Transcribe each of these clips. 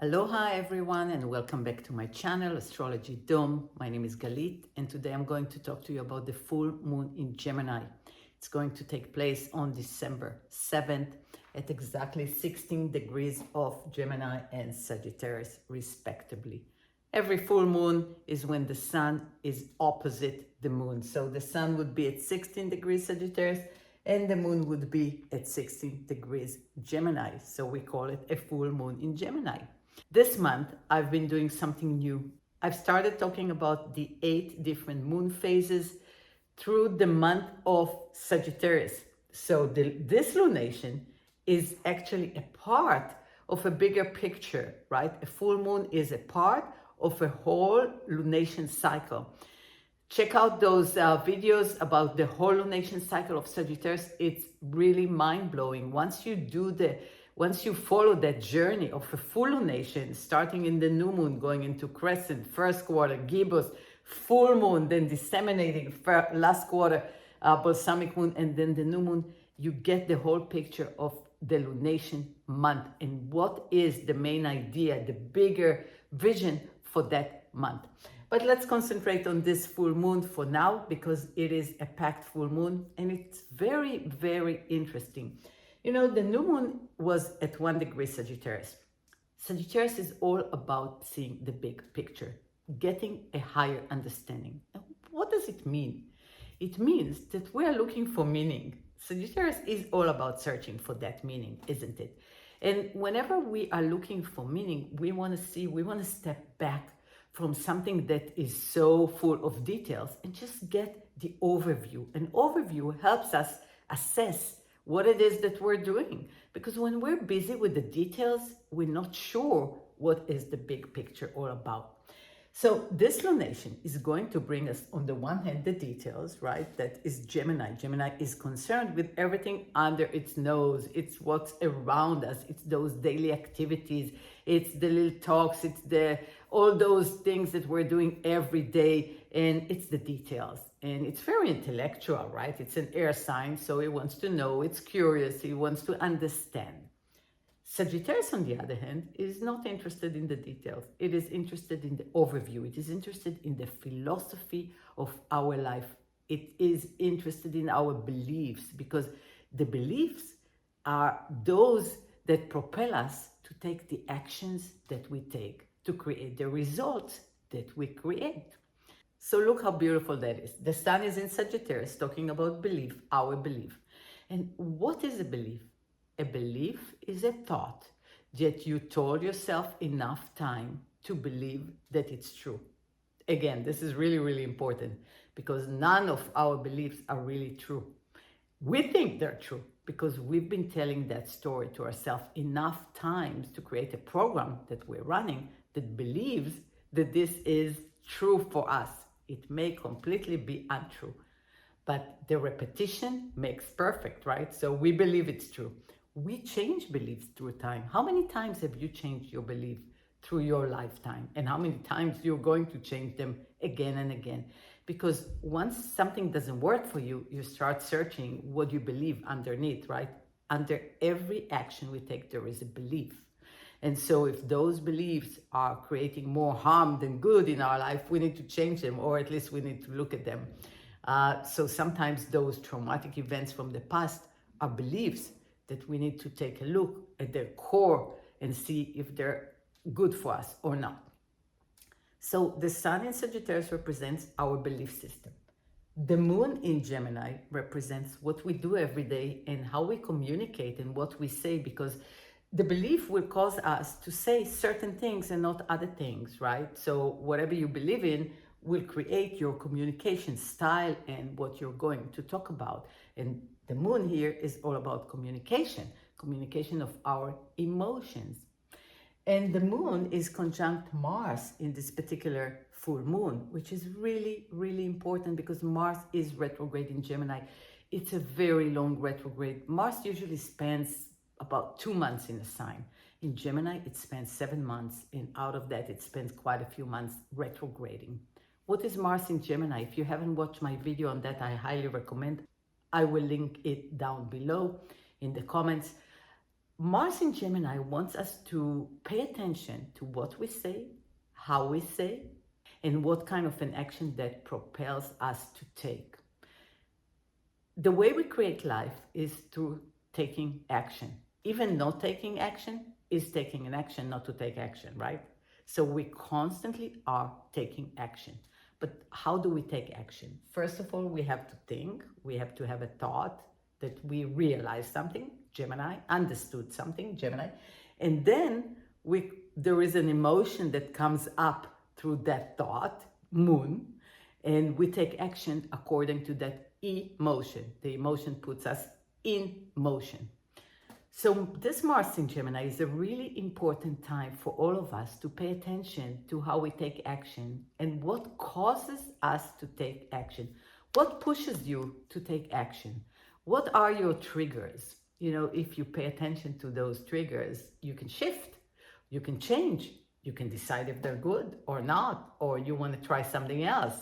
Aloha everyone and welcome back to my channel Astrology Dome. My name is Galit and today I'm going to talk to you about the full moon in Gemini. It's going to take place on December 7th at exactly 16 degrees of Gemini and Sagittarius respectively. Every full moon is when the sun is opposite the moon. So the sun would be at 16 degrees Sagittarius and the moon would be at 16 degrees Gemini. So we call it a full moon in Gemini. This month, I've been doing something new. I've started talking about the 8 different moon phases through the month of Sagittarius. So this lunation is actually a part of a bigger picture, right? A full moon is a part of a whole lunation cycle. Check out those videos about the whole lunation cycle of Sagittarius. It's really mind-blowing. Once you follow that journey of a full lunation, starting in the new moon, going into crescent, first quarter, gibbous, full moon, then disseminating, last quarter, balsamic moon, and then the new moon, you get the whole picture of the lunation month and what is the main idea, the bigger vision for that month. But let's concentrate on this full moon for now because it is a packed full moon and it's very, very interesting. You know, the new moon was at 1 degree Sagittarius. Sagittarius is all about seeing the big picture, getting a higher understanding. Now, what does it mean? It means that we are looking for meaning. Sagittarius is all about searching for that meaning, isn't it? And whenever we are looking for meaning, we want to step back from something that is so full of details and just get the overview. An overview helps us assess what it is that we're doing. Because when we're busy with the details, we're not sure what is the big picture all about. So this lunation is going to bring us, on the one hand, the details, right? That is Gemini. Gemini is concerned with everything under its nose. It's what's around us. It's those daily activities. It's the little talks. It's all those things that we're doing every day. And it's the details. And it's very intellectual, right? It's an air sign, so it wants to know. It's curious. It wants to understand. Sagittarius, on the other hand, is not interested in the details. It is interested in the overview. It is interested in the philosophy of our life. It is interested in our beliefs because the beliefs are those that propel us to take the actions that we take, to create the results that we create. So look how beautiful that is. The sun is in Sagittarius talking about belief, our belief. And what is a belief? A belief is a thought that you told yourself enough time to believe that it's true. Again, this is really, really important because none of our beliefs are really true. We think they're true because we've been telling that story to ourselves enough times to create a program that we're running that believes that this is true for us. It may completely be untrue, but the repetition makes perfect, right? So we believe it's true. We change beliefs through time. How many times have you changed your belief through your lifetime? And how many times you're going to change them again and again? Because once something doesn't work for you, you start searching what you believe underneath, right? Under every action we take, there is a belief. And so if those beliefs are creating more harm than good in our life, we need to change them, or at least we need to look at them. So sometimes those traumatic events from the past are beliefs that we need to take a look at their core and see if they're good for us or not. So the sun in Sagittarius represents our belief system. The moon in Gemini represents what we do every day and how we communicate and what we say, because the belief will cause us to say certain things and not other things, right? So whatever you believe in will create your communication style and what you're going to talk about. And the moon here is all about communication of our emotions. And the moon is conjunct Mars in this particular full moon, which is really, really important because Mars is retrograde in Gemini. It's a very long retrograde. Mars usually spends about 2 months in a sign. In Gemini, it spends 7 months, and out of that, it spends quite a few months retrograding. What is Mars in Gemini? If you haven't watched my video on that, I highly recommend. I will link it down below in the comments. Mars in Gemini wants us to pay attention to what we say, how we say, and what kind of an action that propels us to take. The way we create life is through taking action. Even not taking action is taking an action not to take action, right? So we constantly are taking action. But how do we take action? First of all, we have to think, we have to have a thought that we realize something, Gemini, understood something, Gemini, and then there is an emotion that comes up through that thought, Moon, and we take action according to that emotion. The emotion puts us in motion. So this Mars in Gemini is a really important time for all of us to pay attention to how we take action and what causes us to take action. What pushes you to take action? What are your triggers? You know, if you pay attention to those triggers, you can shift, you can change, you can decide if they're good or not, or you want to try something else.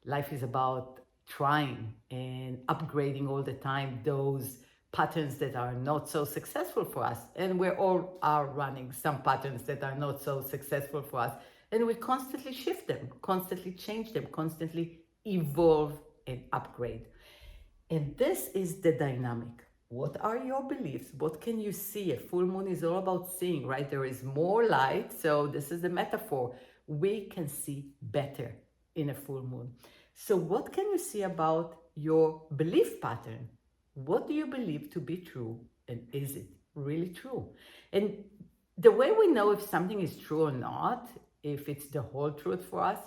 Life is about trying and upgrading all the time those patterns that are not so successful for us. And we all are running some patterns that are not so successful for us. And we constantly shift them, constantly change them, constantly evolve and upgrade. And this is the dynamic. What are your beliefs? What can you see? A full moon is all about seeing, right? There is more light. So this is the metaphor. We can see better in a full moon. So what can you see about your belief pattern? What do you believe to be true? And is it really true? And the way we know if something is true or not, if it's the whole truth for us,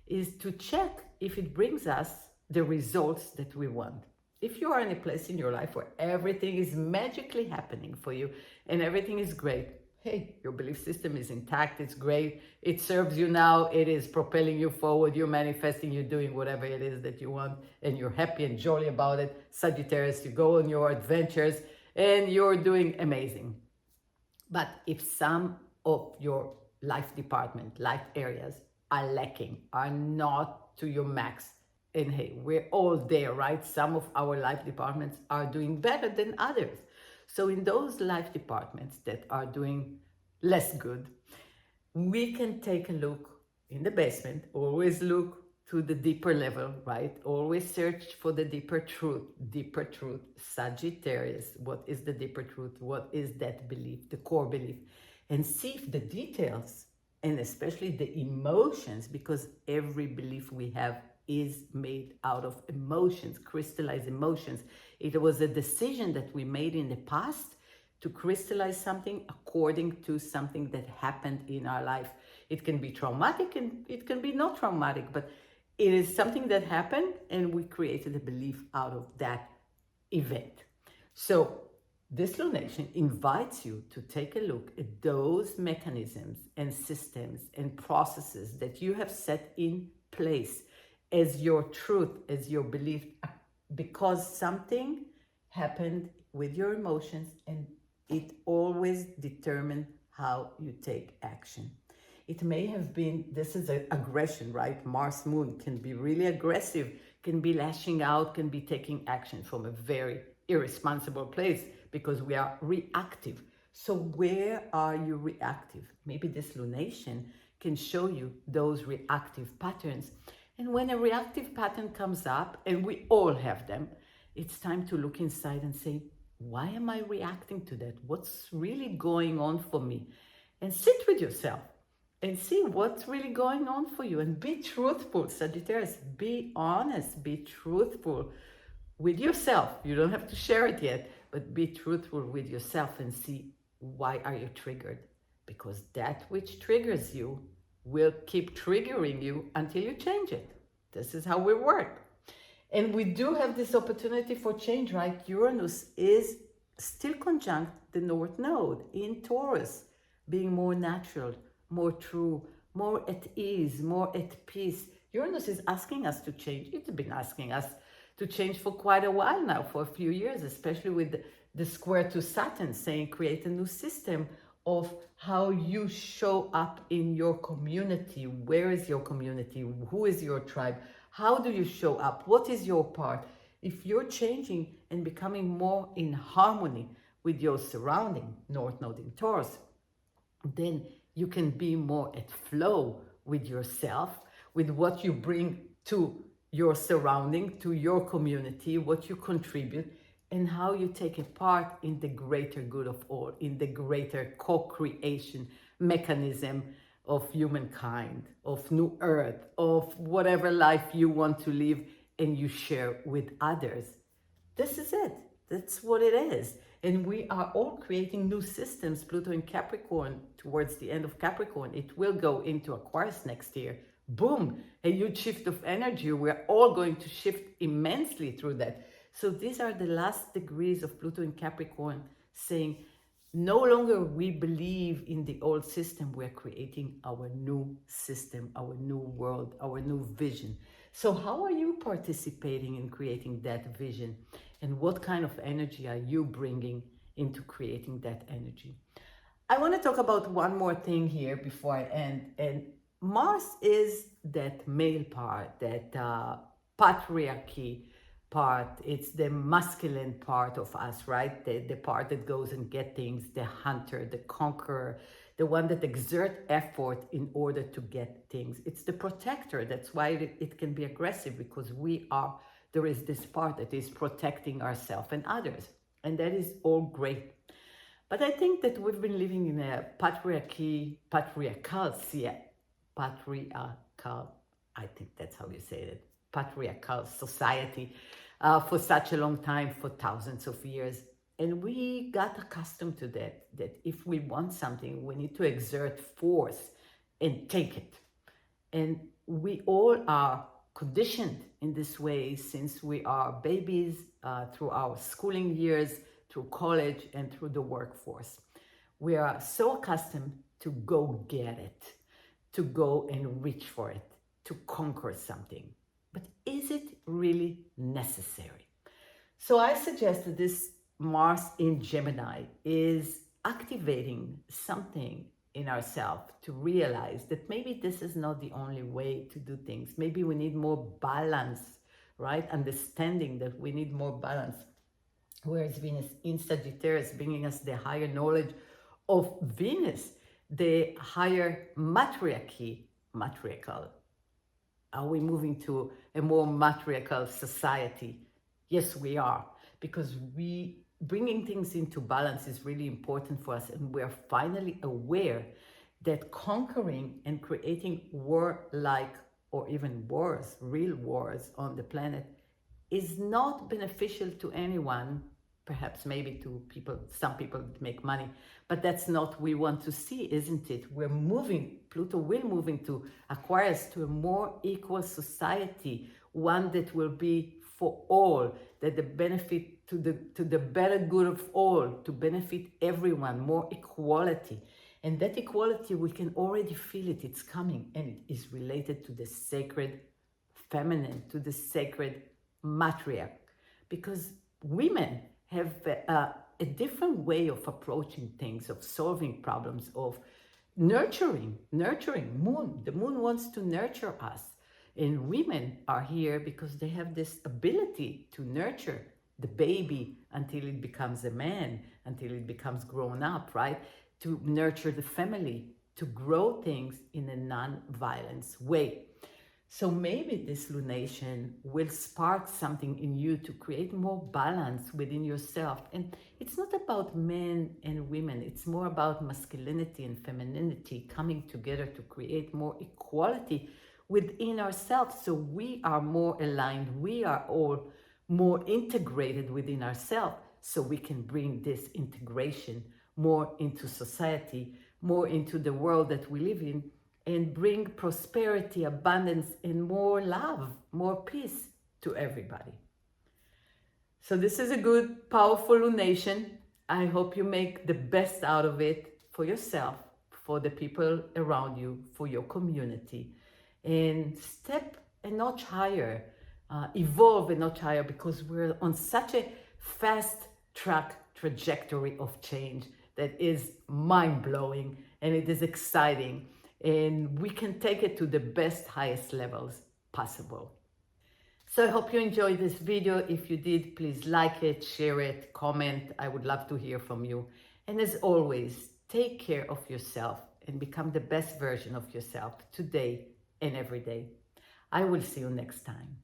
is to check if it brings us the results that we want. If you are in a place in your life where everything is magically happening for you and everything is great, hey, your belief system is intact, it's great, it serves you now, it is propelling you forward, you're manifesting, you're doing whatever it is that you want, and you're happy and jolly about it. Sagittarius, you go on your adventures and you're doing amazing. But if some of your life department, life areas are lacking, are not to your max, and hey, we're all there, right? Some of our life departments are doing better than others. So in those life departments that are doing less good, we can take a look in the basement, always look to the deeper level, right? Always search for the deeper truth, Sagittarius. What is the deeper truth? What is that belief, the core belief? And see if the details, and especially the emotions, because every belief we have is made out of emotions, crystallized emotions. It was a decision that we made in the past to crystallize something according to something that happened in our life. It can be traumatic and it can be not traumatic, but it is something that happened and we created a belief out of that event. So this lunation invites you to take a look at those mechanisms and systems and processes that you have set in place as your truth, as your belief, because something happened with your emotions and it always determined how you take action. It may have been, this is an aggression, right? Mars Moon can be really aggressive, can be lashing out, can be taking action from a very irresponsible place because we are reactive. So where are you reactive? Maybe this lunation can show you those reactive patterns. And when a reactive pattern comes up, and we all have them, it's time to look inside and say, why am I reacting to that? What's really going on for me? And sit with yourself and see what's really going on for you. And be truthful, Sagittarius. Be honest, be truthful with yourself. You don't have to share it yet, but be truthful with yourself and see, why are you triggered? Because that which triggers you will keep triggering you until you change it. This is how we work. And we do have this opportunity for change, right? Uranus is still conjunct the North Node in Taurus, being more natural, more true, more at ease, more at peace. Uranus is asking us to change. It's been asking us to change for quite a while now, for a few years, especially with the square to Saturn saying create a new system of how you show up in your community. Where is your community? Who is your tribe? How do you show up? What is your part? If you're changing and becoming more in harmony with your surrounding, North Node in Taurus, then you can be more at flow with yourself, with what you bring to your surrounding, to your community, what you contribute, and how you take a part in the greater good of all, in the greater co-creation mechanism of humankind, of new earth, of whatever life you want to live and you share with others. This is it. That's what it is. And we are all creating new systems. Pluto in Capricorn, towards the end of Capricorn, it will go into Aquarius next year. Boom, a huge shift of energy. We're all going to shift immensely through that. So these are the last degrees of Pluto in Capricorn, saying no longer we believe in the old system. We're creating our new system, our new world, our new vision. So how are you participating in creating that vision? And what kind of energy are you bringing into creating that energy? I want to talk about one more thing here before I end. And Mars is that male part, that patriarchy part. It's the masculine part of us, right? The part that goes and get things, the hunter, the conqueror, the one that exert effort in order to get things. It's the protector. That's why it can be aggressive, because there is this part that is protecting ourselves and others. And that is all great. But I think that we've been living in a patriarchal, I think that's how you say it, patriarchal society for such a long time, for thousands of years. And we got accustomed to that if we want something, we need to exert force and take it. And we all are conditioned in this way since we are babies, through our schooling years, through college, and through the workforce. We are so accustomed to go get it, to go and reach for it, to conquer something. But is it really necessary? So I suggest that this Mars in Gemini is activating something in ourselves to realize that maybe this is not the only way to do things. Maybe we need more balance, right? Understanding that we need more balance. Whereas Venus in Sagittarius bringing us the higher knowledge of Venus, the higher matriarchal. Are we moving to a more matriarchal society? Yes, we are, because bringing things into balance is really important for us, and we are finally aware that conquering and creating war-like, or even wars, real wars on the planet, is not beneficial to anyone. Perhaps maybe to some people that make money, but that's not what we want to see, isn't it? Pluto will move into Aquarius to a more equal society, one that will be for all, that the benefit to the better good of all, to benefit everyone, more equality. And that equality, we can already feel it, it's coming, and it is related to the sacred feminine, to the sacred matriarch, because women have a different way of approaching things, of solving problems, of nurturing. Moon, the moon wants to nurture us. And women are here because they have this ability to nurture the baby until it becomes a man, until it becomes grown up, right? To nurture the family, to grow things in a non-violence way. So maybe this lunation will spark something in you to create more balance within yourself. And it's not about men and women, it's more about masculinity and femininity coming together to create more equality within ourselves. So we are more aligned, we are all more integrated within ourselves, so we can bring this integration more into society, more into the world that we live in, and bring prosperity, abundance, and more love, more peace to everybody. So this is a good, powerful lunation. I hope you make the best out of it for yourself, for the people around you, for your community, and step a notch higher, evolve a notch higher, because we're on such a fast track trajectory of change that is mind-blowing, and it is exciting. And we can take it to the best, highest levels possible. So I hope you enjoyed this video. If you did, please like it, share it, comment. I would love to hear from you. And as always, take care of yourself and become the best version of yourself today and every day. I will see you next time.